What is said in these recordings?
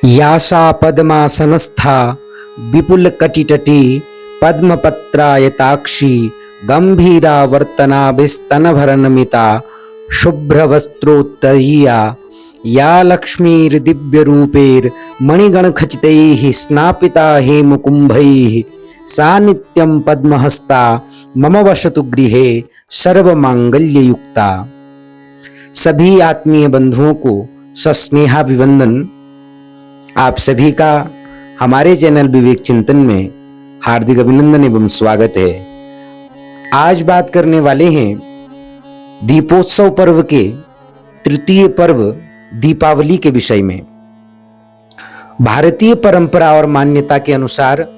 या सा पद्मासनस्था विपुलकटितटी पद्मपत्रायताक्षी गंभीरा वर्तनाभिस्तनभरनमिता शुभ्रवस्त्रोत्तरीया या लक्ष्मीर्दिव्यरूपैर्मणिगणखचितैः स्नापिता हेमकुम्भैः सा नित्यं पद्महस्ता मम वसतु गृहे सर्वमांगल्ययुक्ता। सभी आत्मीय बंधुओं को सस्नेहा विवंदन। आप सभी का हमारे चैनल विवेक चिंतन में हार्दिक अभिनंदन एवं स्वागत है। आज बात करने वाले हैं दीपोत्सव पर्व के तृतीय पर्व दीपावली के विषय में। भारतीय परंपरा और मान्यता के अनुसार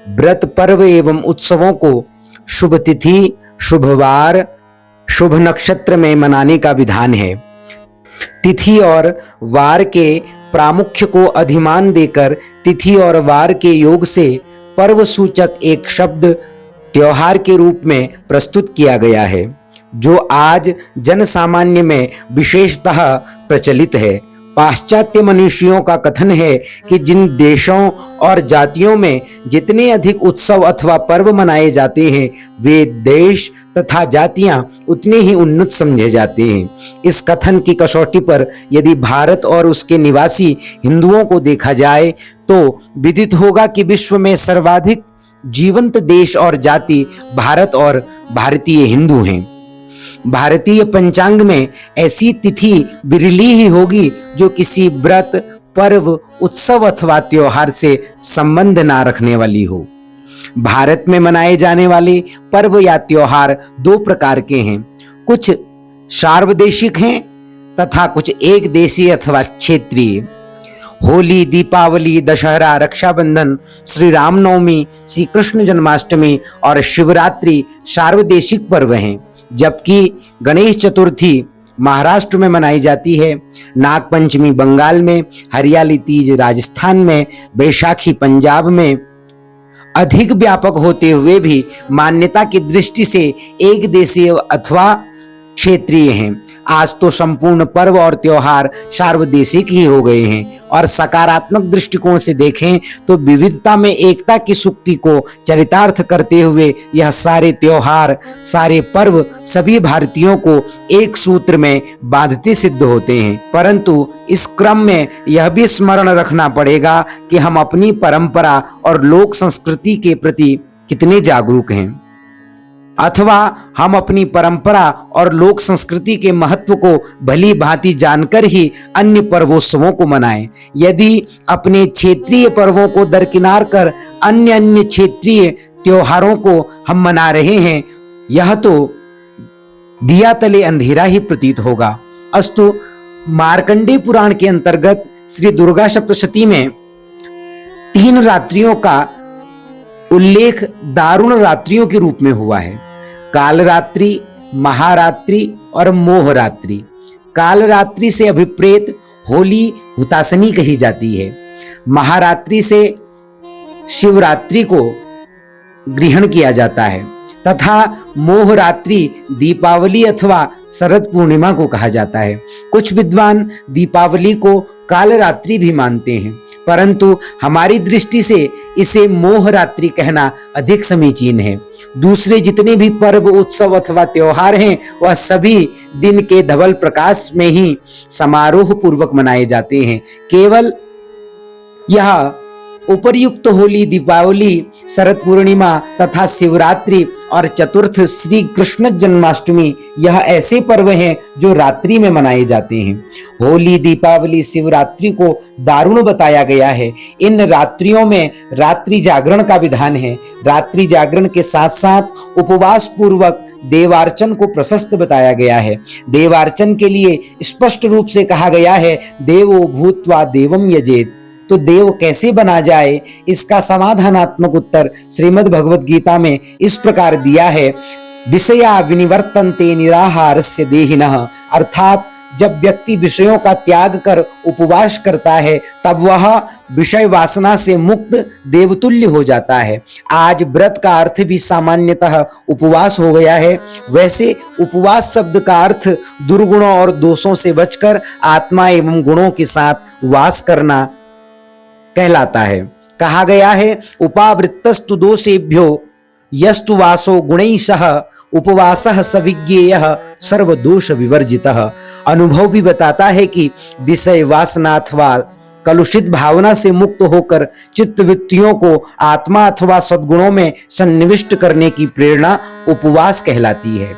व्रत पर्व एवं उत्सवों को शुभ तिथि, शुभ वार, शुभ नक्षत्र में मनाने का विधान है। तिथि और वार के प्रामुख्य को अधिमान देकर तिथि और वार के योग से पर्व सूचक एक शब्द त्योहार के रूप में प्रस्तुत किया गया है, जो आज जन सामान्य में विशेषतः प्रचलित है। पाश्चात्य मनीषियों का कथन है कि जिन देशों और जातियों में जितने अधिक उत्सव अथवा पर्व मनाए जाते हैं, वे देश तथा जातियां उतने ही उन्नत समझे जाते हैं। इस कथन की कसौटी पर यदि भारत और उसके निवासी हिंदुओं को देखा जाए तो विदित होगा कि विश्व में सर्वाधिक जीवंत देश और जाति भारत और भारतीय हिंदू हैं। भारतीय पंचांग में ऐसी तिथि बिरली ही होगी जो किसी व्रत, पर्व, उत्सव अथवा त्योहार से संबंध ना रखने वाली हो। भारत में मनाए जाने वाले पर्व या त्योहार दो प्रकार के हैं, कुछ सार्वदेशिक हैं तथा कुछ एक देशीय अथवा क्षेत्रीय। होली, दीपावली, दशहरा, रक्षाबंधन, श्री रामनवमी, श्री कृष्ण जन्माष्टमी और शिवरात्रि सार्वदेशिक पर्व हैं, जबकि गणेश चतुर्थी महाराष्ट्र में मनाई जाती है, नागपंचमी बंगाल में, हरियाली तीज राजस्थान में, बैसाखी पंजाब में। अधिक व्यापक होते हुए भी मान्यता की दृष्टि से एक देशीय अथवा क्षेत्रीय हैं। आज तो संपूर्ण पर्व और त्योहार सार्वदेशिक ही हो गए हैं और सकारात्मक दृष्टिकोण से देखें तो विविधता में एकता की सूक्ति को चरितार्थ करते हुए यह सारे त्योहार, सारे पर्व सभी भारतीयों को एक सूत्र में बांधते सिद्ध होते हैं। परंतु इस क्रम में यह भी स्मरण रखना पड़ेगा कि हम अपनी परंपरा और लोक संस्कृति के प्रति कितने जागरूक हैं, अथवा हम अपनी परंपरा और लोक संस्कृति के महत्व को भली भांति जानकर ही अन्य पर्वोत्सवों को मनाएं। यदि अपने क्षेत्रीय पर्वों को दरकिनार कर अन्य क्षेत्रीय त्योहारों को हम मना रहे हैं, यह तो दिया तले अंधेरा ही प्रतीत होगा। अस्तु, मार्कंडेय पुराण के अंतर्गत श्री दुर्गा सप्तशती में 3 रात्रियों का उल्लेख दारुण रात्रियों के रूप में हुआ है। कालरात्रि, महारात्रि और मोहरात्रि। कालरात्रि से अभिप्रेत होली हुताशनी कही जाती है। महारात्रि से शिवरात्रि को ग्रहण किया जाता है तथा मोहरात्रि दीपावली अथवा शरद पूर्णिमा को कहा जाता है। कुछ विद्वान दीपावली को कालरात्रि भी मानते हैं, परंतु हमारी दृष्टि से इसे मोहरात्रि कहना अधिक समीचीन है। दूसरे जितने भी पर्व, उत्सव अथवा त्योहार हैं, वह सभी दिन के धवल प्रकाश में ही समारोह पूर्वक मनाए जाते हैं। केवल यह उपर्युक्त होली, दीपावली, शरद पूर्णिमा तथा शिवरात्रि और चतुर्थ श्री कृष्ण जन्माष्टमी यह ऐसे पर्व हैं जो रात्रि में मनाए जाते हैं। होली, दीपावली, शिवरात्रि को दारुण बताया गया है। इन रात्रियों में रात्रि जागरण का विधान है। रात्रि जागरण के साथ साथ उपवास पूर्वक देवार्चन को प्रशस्त बताया गया है। देवार्चन के लिए स्पष्ट रूप से कहा गया है, देवो भूत्वा देवम यजेत। तो देव कैसे बना जाए, इसका समाधानात्मक उत्तर श्रीमद् भगवत गीता में इस प्रकार दिया है, विषया विनिवर्तन्ते निराहारस्य देहिनः। अर्थात जब व्यक्ति विषयों का त्याग कर उपवास करता है, तब वह विषय वासना से मुक्त देवतुल्य हो जाता है। आज व्रत का अर्थ भी सामान्यतः उपवास हो गया है। वैसे उपवास शब्द का अर्थ दुर्गुणों और दोषों से बचकर आत्मा एवं गुणों के साथ वास करना कहलाता है। कहा गया है, उपावृत्तस्तु दोषेभ्यो यस्तु वासो गुणैः सह उपवासः सविज्ञेयः सर्वदोष विवर्जितः। अनुभव भी बताता है कि विषय वासना अथवा कलुषित भावना से मुक्त होकर चित्त वृत्तियों को आत्मा अथवा सद्गुणों में सन्निविष्ट करने की प्रेरणा उपवास कहलाती है।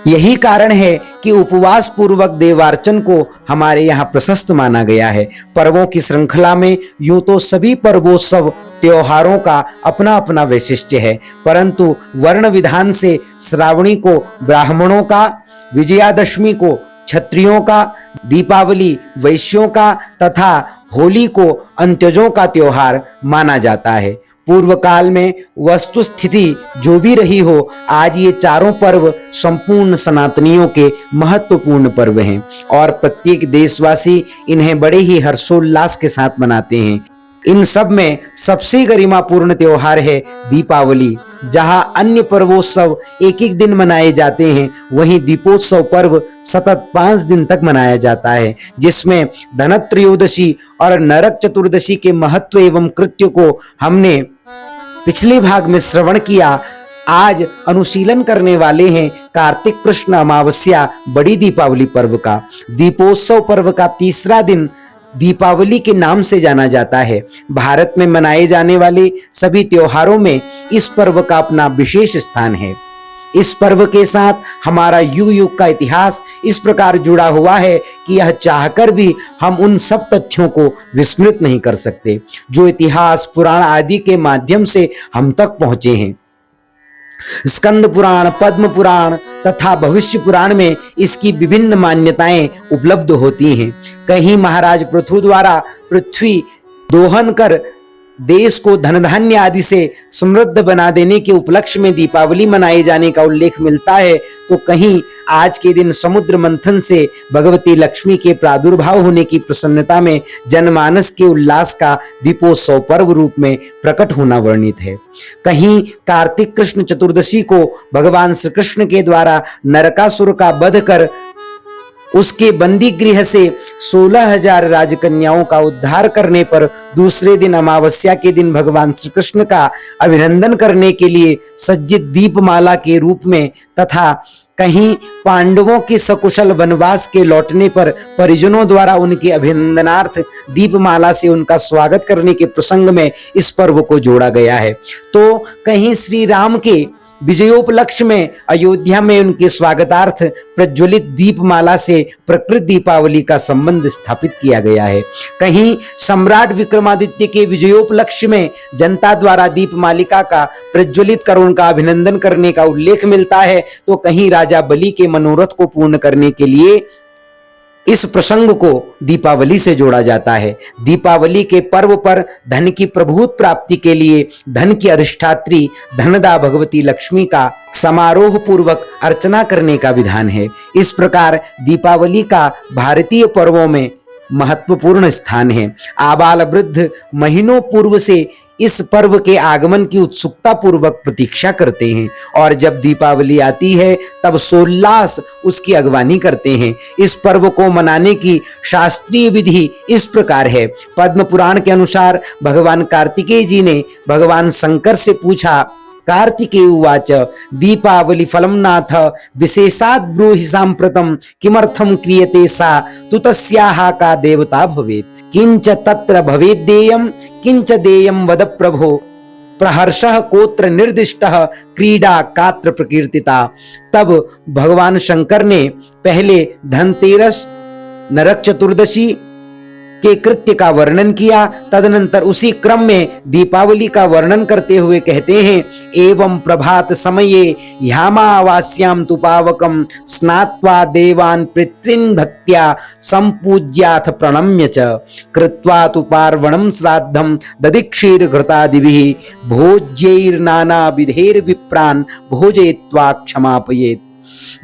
यही कारण है कि उपवास पूर्वक देवार्चन को हमारे यहाँ प्रशस्त माना गया है। पर्वों की श्रृंखला में यूं तो सभी पर्वोत्सव त्योहारों का अपना अपना वैशिष्ट्य है, परंतु वर्ण विधान से श्रावणी को ब्राह्मणों का, विजयादशमी को क्षत्रियों का, दीपावली वैश्यों का तथा होली को अंत्यजों का त्योहार माना जाता है। पूर्व काल में वस्तु स्थिति जो भी रही हो, आज ये चारों पर्व संपूर्ण सनातनियों के महत्वपूर्ण पर्व हैं और प्रत्येक देशवासी इन्हें बड़े ही हर्षोल्लास के साथ मनाते हैं। इन सब में सबसे गरिमापूर्ण त्योहार है दीपावली। जहां अन्य पर्वोत्सव एक एक दिन मनाए जाते हैं, वहीं दीपोत्सव पर्व सतत 5 दिन तक मनाया जाता है, जिसमें धनत्रयोदशी और नरक चतुर्दशी के महत्व एवं कृत्य को हमने पिछले भाग में श्रवण किया। आज अनुशीलन करने वाले हैं कार्तिक कृष्ण अमावस्या बड़ी दीपावली पर्व का। दीपोत्सव पर्व का तीसरा दिन दीपावली के नाम से जाना जाता है। भारत में मनाए जाने वाले सभी त्योहारों में इस पर्व का अपना विशेष स्थान है। इस पर्व के साथ हमारा युग युग का इतिहास इस प्रकार जुड़ा हुआ है कि यह चाहकर भी हम उन सब तथ्यों को विस्मृत नहीं कर सकते जो इतिहास, पुराण आदि के माध्यम से हम तक पहुंचे हैं। स्कंद पुराण, पद्म पुराण तथा भविष्य पुराण में इसकी विभिन्न मान्यताएं उपलब्ध होती हैं। कहीं महाराज पृथु द्वारा पृथ्वी दोहन कर देश को धन धान्य आदि से समृद्ध बना देने के उपलक्ष्य में दीपावली मनाए जाने का उल्लेख मिलता है, तो कहीं आज के दिन समुद्र मंथन से भगवती लक्ष्मी के प्रादुर्भाव होने की प्रसन्नता में जनमानस के उल्लास का दीपोत्सव पर्व रूप में प्रकट होना वर्णित है। कहीं कार्तिक कृष्ण चतुर्दशी को भगवान श्री कृष्ण के द्वारा नरकासुर का वध कर उसके बंदी गृह से 16,000 राजकन्याओं का उद्धार करने पर दूसरे दिन अमावस्या के दिन भगवान श्री कृष्ण का अभिनंदन करने के लिए सज्जित दीपमाला के रूप में तथा कहीं पांडवों के सकुशल वनवास के लौटने पर परिजनों द्वारा उनके अभिनंदनार्थ दीपमाला से उनका स्वागत करने के प्रसंग में इस पर्व को जोड़ा गया है। तो कहीं श्री राम के विजयोपलक्ष्य में अयोध्या में उनके स्वागतार्थ प्रज्वलित दीपमाला से प्रकृत दीपावली का संबंध स्थापित किया गया है। कहीं सम्राट विक्रमादित्य के विजयोपलक्ष्य में जनता द्वारा दीपमालिका का प्रज्वलित कर उनका अभिनंदन करने का उल्लेख मिलता है, तो कहीं राजा बलि के मनोरथ को पूर्ण करने के लिए इस प्रसंग को दीपावली से जोड़ा जाता है। दीपावली के पर्व पर धन की प्रभुत प्राप्ति के लिए धन की अधिष्ठात्री धनदा भगवती लक्ष्मी का समारोह पूर्वक अर्चना करने का विधान है। इस प्रकार दीपावली का भारतीय पर्वों में महत्वपूर्ण स्थान है। आबाल वृद्ध महीनों पूर्व से इस पर्व के आगमन की उत्सुकता पूर्वक प्रतीक्षा करते हैं और जब दीपावली आती है तब सोल्लास उसकी अगवानी करते हैं। इस पर्व को मनाने की शास्त्रीय विधि इस प्रकार है। पद्म पुराण के अनुसार भगवान कार्तिकेय जी ने भगवान शंकर से पूछा, कार्तिकेय उवाच दीपावली फलम नाथ विशेषात् ब्रूहि साम्प्रतं किमर्थं क्रियते सा तु तस्याः का देवता भवेत् किंच तत्र भवेत् देयं किंच देयं वद प्रभो प्रहर्षः कोत्र निर्दिष्टः क्रीडा कात्र प्रकीर्तिता। तब भगवान शंकर ने पहले धनतेरस, नरक चतुर्दशी के कृत्य का वर्णन किया। तदनंतर उसी क्रम में दीपावली का वर्णन करते हुए कहते हैं, एवं प्रभात समये ह्यामावास्यां तु पावकं स्नात्वा देवान् पितॄन् भक्त्या संपूज्याथ प्रणम्य च कृत्वा तु पार्वणं श्राद्धं दधिक्षीर घृतादिभिः भोज्यैर्नाना विधैर्विप्रान् भोजयित्वा क्षमापयेत्।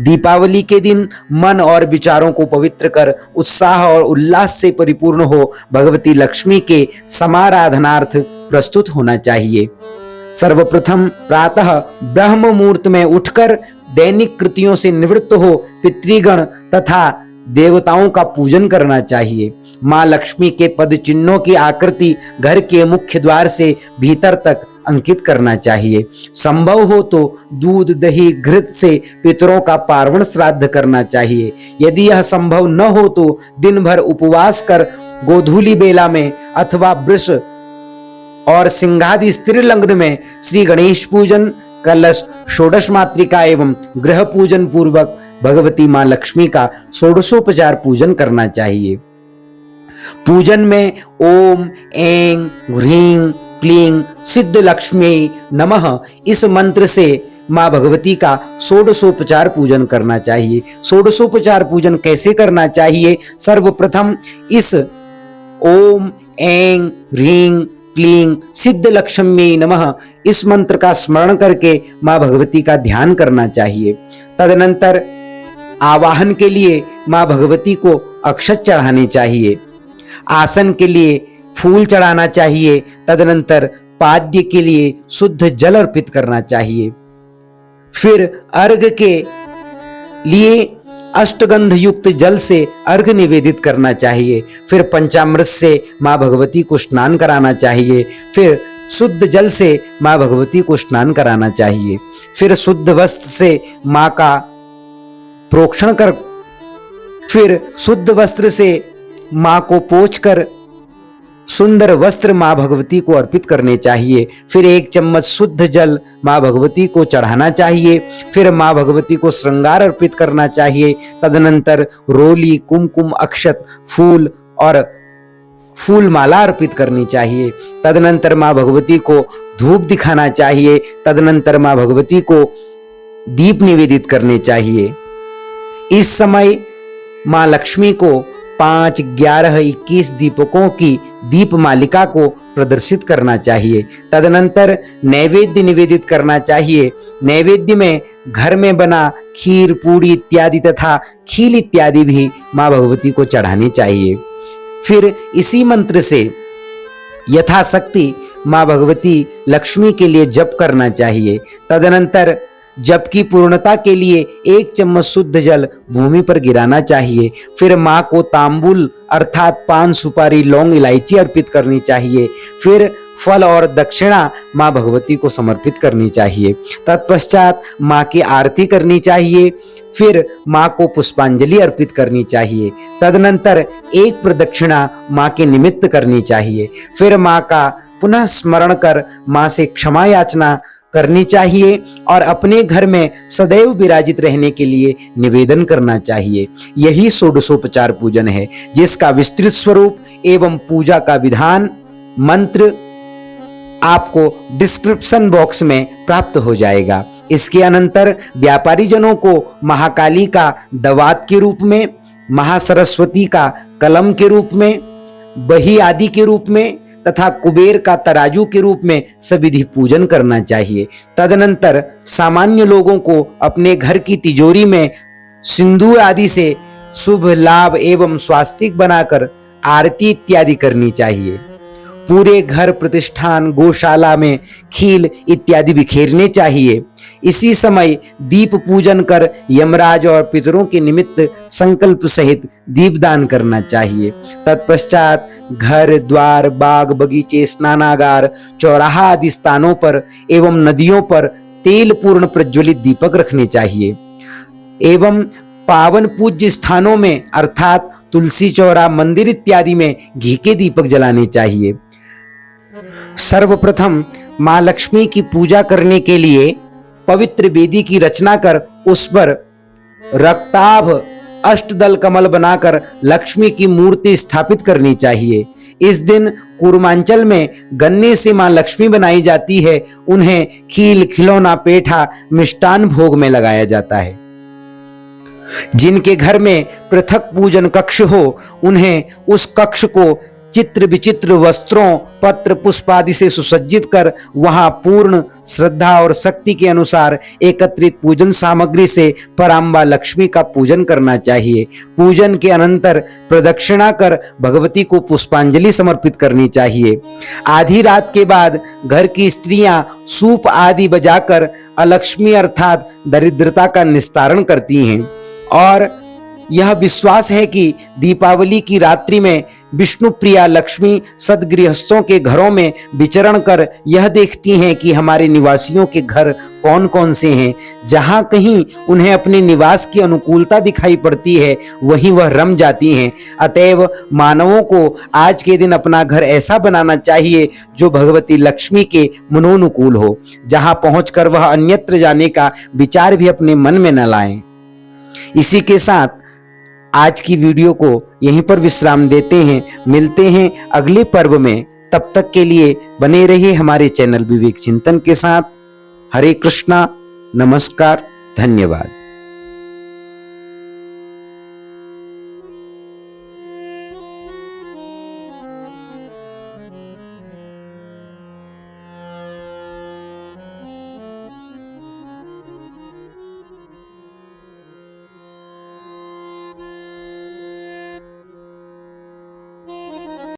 दीपावली के दिन मन और विचारों को पवित्र कर उत्साह और उल्लास से परिपूर्ण हो भगवती लक्ष्मी के समाराधनार्थ प्रस्तुत होना चाहिए। सर्वप्रथम प्रातः ब्रह्म मुहूर्त में उठकर दैनिक कृतियों से निवृत्त हो पितृगण तथा देवताओं का पूजन करना चाहिए। माँ लक्ष्मी के पद चिन्हों की आकृति घर के मुख्य द्वार से भीतर तक अंकित करना चाहिए। संभव हो तो दूध दही घृत से पितरों का पार्वण श्राद्ध करना चाहिए। यदि यह संभव न हो तो दिन भर उपवास कर गोधूली बेला में अथवा वृष और सिंहादि स्त्री लग्न में श्री गणेश पूजन, कलश, षोडश मातृका एवं ग्रह पूजन पूर्वक भगवती मां लक्ष्मी का षोडशोपचार पूजन करना चाहिए। पूजन में ओम ऐं ह्रीं क्लीं सिद्ध लक्ष्मी नमः इस मंत्र से मां भगवती का षोडशोपचार पूजन करना चाहिए। षोडशोपचार पूजन कैसे करना चाहिए? सर्वप्रथम इस ओम ऐं ह्रीं क्लीं सिद्ध लक्ष्मी नमः इस मंत्र का स्मरण करके मां भगवती का ध्यान करना चाहिए। तदनंतर आवाहन के लिए मां भगवती को अक्षत चढ़ाने चाहिए। आसन के लिए फूल चढ़ाना चाहिए। तदनंतर पाद्य के लिए शुद्ध जल अर्पित करना चाहिए। फिर अर्घ के लिए अष्टगंध युक्त जल से अर्घ निवेदित करना चाहिए। फिर पंचामृत से मां भगवती को स्नान कराना चाहिए। फिर शुद्ध जल से मां भगवती को स्नान कराना चाहिए। फिर शुद्ध वस्त्र से मां का प्रोक्षण कर फिर शुद्ध वस्त्र से मां को पोंछकर सुंदर वस्त्र मां भगवती को अर्पित करने चाहिए। फिर 1 चम्मच शुद्ध जल मां भगवती को चढ़ाना चाहिए। फिर मां भगवती को श्रृंगार अर्पित करना चाहिए। तदनंतर रोली, कुमकुम, अक्षत, फूल और फूल माला अर्पित करनी चाहिए। तदनंतर मां भगवती को धूप दिखाना चाहिए। तदनंतर मां भगवती को दीप निवेदित करने चाहिए। इस समय मां लक्ष्मी को 5, 11, 21 दीपकों की दीप मालिका को प्रदर्शित करना चाहिए। तदनंतर नैवेद्य निवेदित करना चाहिए। नैवेद्य में घर में बना खीर, पूड़ी इत्यादि तथा खील इत्यादि भी मां भगवती को चढ़ानी चाहिए। फिर इसी मंत्र से यथाशक्ति मां भगवती लक्ष्मी के लिए जप करना चाहिए। तदनंतर जप की पूर्णता के लिए 1 चम्मच शुद्ध जल भूमि पर गिराना चाहिए। फिर मां को तांबुल अर्थात पान, सुपारी, लौंग, इलायची अर्पित करनी चाहिए। फिर फल और दक्षिणा मां भगवती को समर्पित करनी चाहिए। तत्पश्चात मां की आरती करनी चाहिए। फिर मां को पुष्पांजलि अर्पित करनी चाहिए। तदनंतर 1 प्रदक्षिणा मां के निमित्त करनी चाहिए। फिर मां का पुनः स्मरण कर मां से क्षमा याचना करनी चाहिए और अपने घर में सदैव विराजित रहने के लिए निवेदन करना चाहिए। यही षोडशोपचार पूजन है, जिसका विस्तृत स्वरूप एवं पूजा का विधान मंत्र आपको डिस्क्रिप्शन बॉक्स में प्राप्त हो जाएगा। इसके अनंतर व्यापारी जनों को महाकाली का दवात के रूप में, महासरस्वती का कलम के रूप में, बही आदि के रूप में तथा कुबेर का तराजू के रूप में सविधि पूजन करना चाहिए। तदनंतर सामान्य लोगों को अपने घर की तिजोरी में सिंदूर आदि से शुभ लाभ एवं स्वास्तिक बनाकर आरती इत्यादि करनी चाहिए। पूरे घर, प्रतिष्ठान, गौशाला में खील इत्यादि बिखेरने चाहिए। इसी समय दीप पूजन कर यमराज और पितरों के निमित्त संकल्प सहित दीपदान करना चाहिए। तत्पश्चात घर, द्वार, बाग, बगीचे, स्नानागार, चौराहा आदि स्थानों पर एवं नदियों पर तेल पूर्ण प्रज्वलित दीपक रखने चाहिए एवं पावन पूज्य स्थानों में अर्थात तुलसी चौरा, मंदिर इत्यादि में घी के दीपक जलाने चाहिए। सर्वप्रथम मां लक्ष्मी की पूजा करने के लिए पवित्र वेदी की रचना कर उस पर रक्ताभ अष्टदल कमल बनाकर लक्ष्मी की मूर्ति स्थापित करनी चाहिए। इस दिन कूर्मांचल में गन्ने से मां लक्ष्मी बनाई जाती है। उन्हें खील, खिलौना, पेठा, मिष्टान भोग में लगाया जाता है। जिनके घर में पृथक पूजन कक्ष हो, उन्हें उस कक्ष को चित्र विचित्र वस्त्रों, पत्र, पुष्प आदि से सुसज्जित कर वहां पूर्ण श्रद्धा और शक्ति के अनुसार एकत्रित पूजन सामग्री से पराम्बा लक्ष्मी का पूजन करना चाहिए। पूजन के अनंतर प्रदक्षिणा कर भगवती को पुष्पांजलि समर्पित करनी चाहिए। आधी रात के बाद घर की स्त्रियां सूप आदि बजाकर अलक्ष्मी अर्थात दरिद्रता का निस्तारण करती हैं और यह विश्वास है कि दीपावली की रात्रि में विष्णु प्रिया लक्ष्मी सदगृहस्थों के घरों में विचरण कर यह देखती हैं कि हमारे निवासियों के घर कौन कौन से हैं। जहां कहीं उन्हें अपने निवास की अनुकूलता दिखाई पड़ती है वहीं वह रम जाती हैं। अतएव मानवों को आज के दिन अपना घर ऐसा बनाना चाहिए जो भगवती लक्ष्मी के मनोनुकूल हो, जहां पहुंचकर वह अन्यत्र जाने का विचार भी अपने मन में न लाएं। इसी के साथ आज की वीडियो को यहीं पर विश्राम देते हैं। मिलते हैं अगले पर्व में। तब तक के लिए बने रहिए हमारे चैनल विवेक चिंतन के साथ। हरे कृष्णा, नमस्कार, धन्यवाद।